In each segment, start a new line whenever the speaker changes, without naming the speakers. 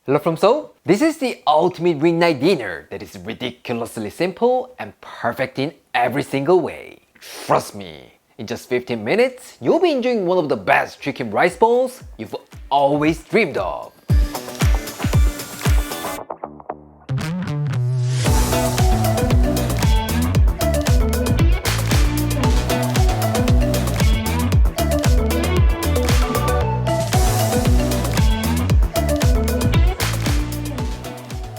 Hello from Seoul. This is the ultimate weeknight dinner that is ridiculously simple and perfect in every single way. Trust me, in just 15 minutes, you'll be enjoying one of the best chicken rice bowls you've always dreamed of.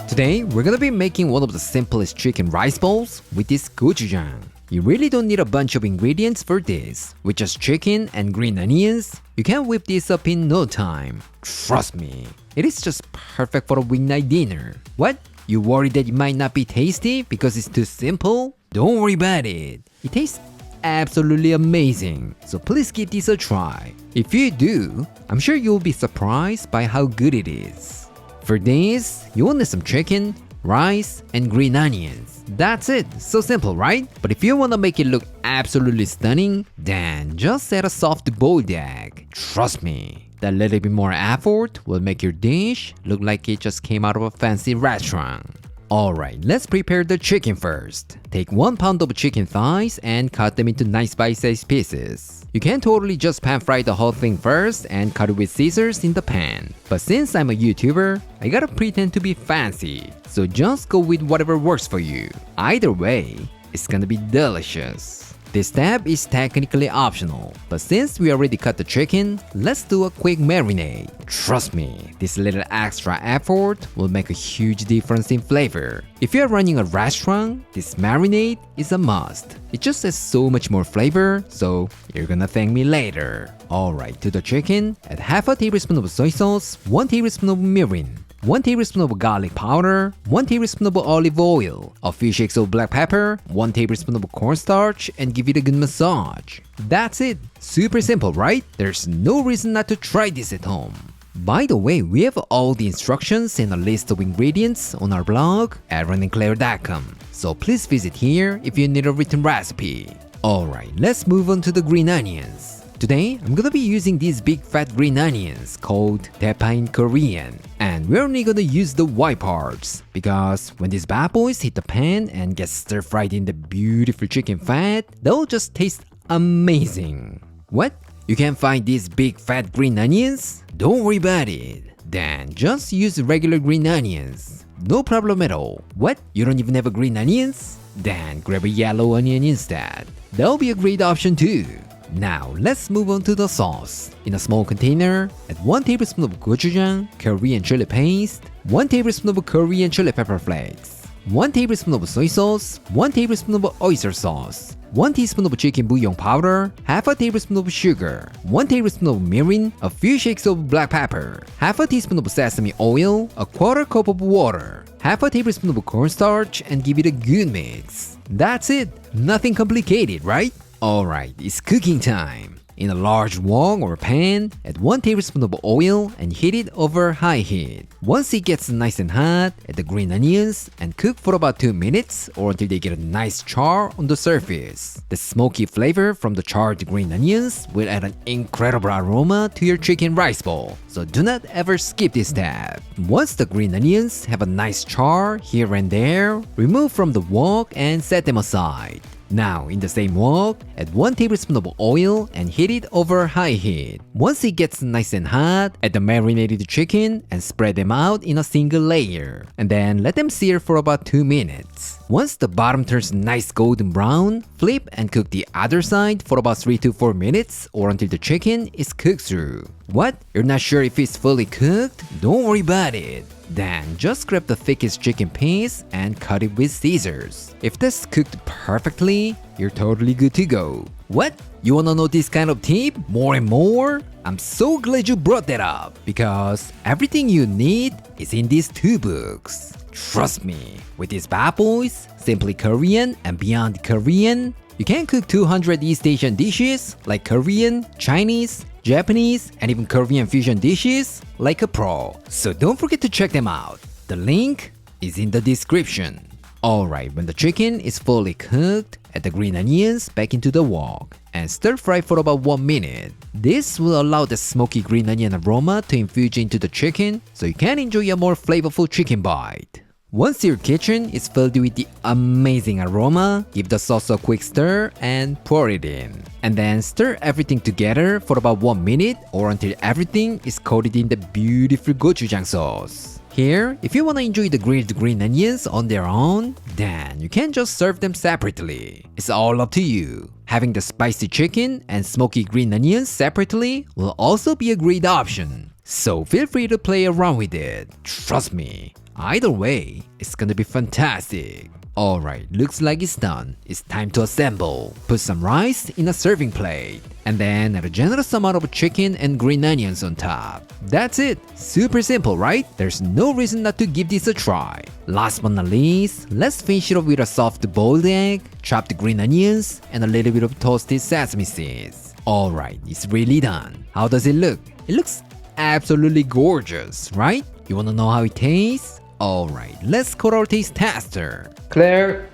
Today, we're gonna be making one of the simplest chicken rice bowls with this gochujang. You really don't need a bunch of ingredients for this. With just chicken and green onions, you can whip this up in no time. Trust me, it is just perfect for a weeknight dinner. What? You worried that it might not be tasty because it's too simple? Don't worry about it. It tastes absolutely amazing, so please give this a try. If you do, I'm sure you'll be surprised by how good it is. For this, you will need some chicken, rice, and green onions. That's it, so simple, right? But if you want to make it look absolutely stunning, then just add a soft boiled egg. Trust me, that little bit more effort will make your dish look like it just came out of a fancy restaurant. Alright, let's prepare the chicken first. Take 1 pound of chicken thighs and cut them into nice bite-sized pieces. You can totally just pan fry the whole thing first and cut it with scissors in the pan. But since I'm a YouTuber, I gotta pretend to be fancy. So just go with whatever works for you. Either way, it's gonna be delicious. This step is technically optional, but since we already cut the chicken, let's do a quick marinade. Trust me, this little extra effort will make a huge difference in flavor. If you're running a restaurant, this marinade is a must. It just has so much more flavor, so you're gonna thank me later. Alright, to the chicken, add half a tablespoon of soy sauce, 1 tablespoon of mirin, 1 tablespoon of garlic powder, 1 tablespoon of olive oil, a few shakes of black pepper, 1 tablespoon of cornstarch, and give it a good massage. That's it! Super simple, right? There's no reason not to try this at home. By the way, we have all the instructions and a list of ingredients on our blog at runandclaire.com, so please visit here if you need a written recipe. Alright, let's move on to the green onions. Today, I'm gonna be using these big fat green onions called 대파 in Korean. And we're only gonna use the white parts because when these bad boys hit the pan and get stir fried in the beautiful chicken fat, they'll just taste amazing. What? You can't find these big fat green onions? Don't worry about it. Then just use regular green onions. No problem at all. What? You don't even have a green onions? Then grab a yellow onion instead. That'll be a great option too. Now, let's move on to the sauce. In a small container, add 1 tablespoon of gochujang, Korean chili paste, 1 tablespoon of Korean chili pepper flakes, 1 tablespoon of soy sauce, 1 tablespoon of oyster sauce, 1 teaspoon of chicken bouillon powder, half a tablespoon of sugar, 1 tablespoon of mirin, a few shakes of black pepper, half a teaspoon of sesame oil, a quarter cup of water, half a tablespoon of cornstarch, and give it a good mix. That's it! Nothing complicated, right? Alright, it's cooking time. In a large wok or pan, add 1 tablespoon of oil and heat it over high heat. Once it gets nice and hot, add the green onions and cook for about 2 minutes or until they get a nice char on the surface. The smoky flavor from the charred green onions will add an incredible aroma to your chicken rice bowl, so do not ever skip this step. Once the green onions have a nice char here and there, remove from the wok and set them aside. Now, in the same wok, add 1 tablespoon of oil and heat it over high heat. Once it gets nice and hot, add the marinated chicken and spread them out in a single layer. And then let them sear for about 2 minutes. Once the bottom turns nice golden brown, flip and cook the other side for about 3 to 4 minutes or until the chicken is cooked through. What? You're not sure if it's fully cooked? Don't worry about it. Then just grab the thickest chicken piece and cut it with scissors. If that's cooked perfectly, you're totally good to go. What? You wanna know this kind of tip more and more? I'm so glad you brought that up because everything you need is in these 2 books. Trust me, with these bad boys, Simply Korean and Beyond Korean, you can cook 200 East Asian dishes like Korean, Chinese, Japanese, and even Korean fusion dishes like a pro. So don't forget to check them out. The link is in the description. Alright, when the chicken is fully cooked, add the green onions back into the wok and stir fry for about 1 minute. This will allow the smoky green onion aroma to infuse into the chicken so you can enjoy a more flavorful chicken bite. Once your kitchen is filled with the amazing aroma, give the sauce a quick stir and pour it in. And then stir everything together for about 1 minute or until everything is coated in the beautiful gochujang sauce. Here, if you want to enjoy the grilled green onions on their own, then you can just serve them separately. It's all up to you. Having the spicy chicken and smoky green onions separately will also be a great option. So feel free to play around with it. Trust me. Either way, it's gonna be fantastic. Alright, looks like it's done. It's time to assemble. Put some rice in a serving plate. And then add a generous amount of chicken and green onions on top. That's it. Super simple, right? There's no reason not to give this a try. Last but not least, let's finish it off with a soft boiled egg, chopped green onions, and a little bit of toasted sesame seeds. Alright, it's really done. How does it look? It looks absolutely gorgeous, right? You wanna know how it tastes? Alright, let's call our taste tester. Claire.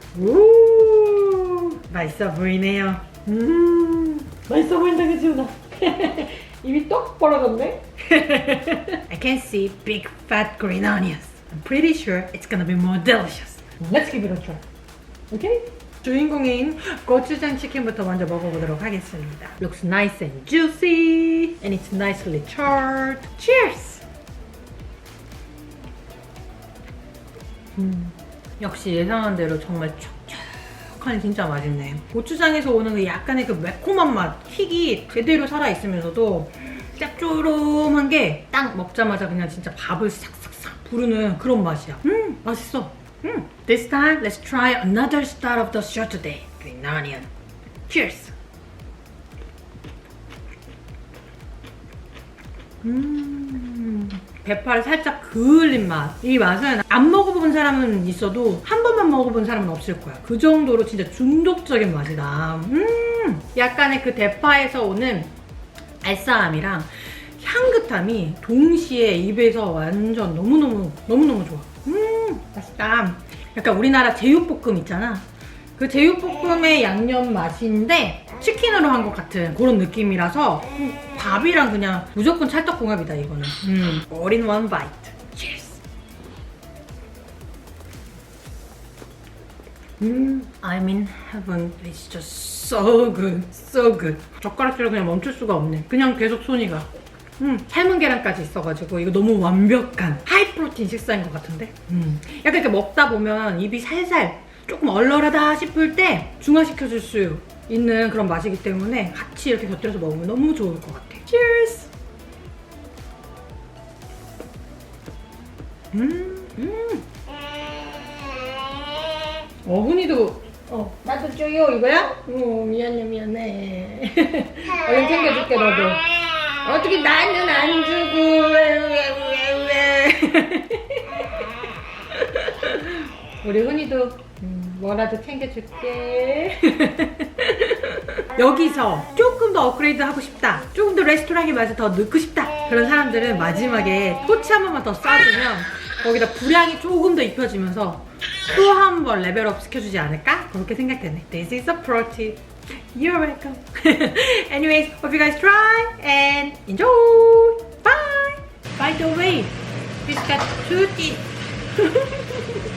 맛있어 보이네요. 맛있어 보인다, 그치, 누나? 입이 떡 벌어졌네? I can see big fat green onions. I'm pretty sure it's gonna be more delicious. Let's give it a try. Okay? 주인공인 고추장 치킨부터 먼저 먹어보도록 하겠습니다. Looks nice and juicy and it's nicely charred. Cheers! 역시 예상한 대로 정말 촉촉하니 진짜 맛있네. 고추장에서 오는 그 약간의 그 매콤한 맛, 킥이 제대로 살아있으면서도 짭조름한 게 딱 먹자마자 그냥 진짜 밥을 싹싹싹 부르는 그런 맛이야. 맛있어. This time, let's try another start of the show today. Green onion. Cheers! 대파를 살짝 그을린 맛. 이 맛은 안 먹어본 사람은 있어도 한 번만 먹어본 사람은 없을 거야. 그 정도로 진짜 중독적인 맛이다. 약간의 그 대파에서 오는 알싸함이랑 향긋함이 동시에 입에서 완전 너무너무 좋아. 맛있다. 약간 우리나라 제육볶음 있잖아. 그 제육볶음의 양념 맛인데 치킨으로 한 것 같은 그런 느낌이라서 밥이랑 그냥 무조건 찰떡궁합이다 이거는. All in one bite. Cheers. I'm in heaven. It's just so good, so good. 젓가락질을 그냥 멈출 수가 없네. 그냥 계속 손이 가. 삶은 계란까지 있어가지고 이거 너무 완벽한 하이 프로틴 식사인 것 같은데. 약간 이렇게 먹다 보면 입이 살살 조금 얼얼하다 싶을 때 중화시켜줄 수 있는 그런 맛이기 때문에 같이 이렇게 곁들여서 먹으면 너무 좋을 것 같아. Cheers! 어훈이도 나도 줘요 이거야? 미안해. 얼른 챙겨줄게 너도. 어떻게 나는 안 주고 왜. 우리 훈이도 뭐라도 챙겨줄게. 여기서 조금 더 업그레이드 하고 싶다, 조금 더 레스토랑의 맛을 더 넣고 싶다, 그런 사람들은 마지막에 토치 한 번만 더 쏴주면 거기다 불향이 조금 더 입혀지면서 또 한 번 레벨업 시켜주지 않을까? 그렇게 생각되네. This is a pro tip. You're welcome. Anyways, hope you guys try and enjoy. Bye. By the way, this got 2 teeth.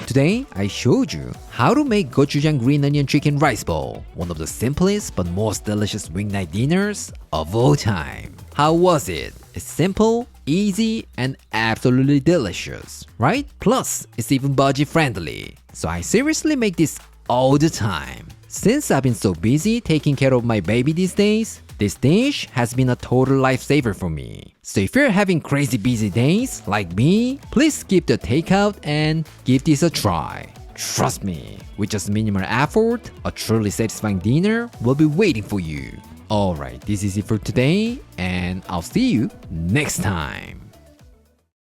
Today, I showed you how to make gochujang green onion chicken rice bowl, one of the simplest but most delicious weeknight dinners of all time. How was it? It's simple, easy, and absolutely delicious, right? Plus, it's even budget friendly. So I seriously make this all the time. Since I've been so busy taking care of my baby these days, this dish has been a total lifesaver for me. So if you're having crazy busy days like me, please skip the takeout and give this a try. Trust me, with just minimal effort, a truly satisfying dinner will be waiting for you. Alright, this is it for today, and I'll see you next time.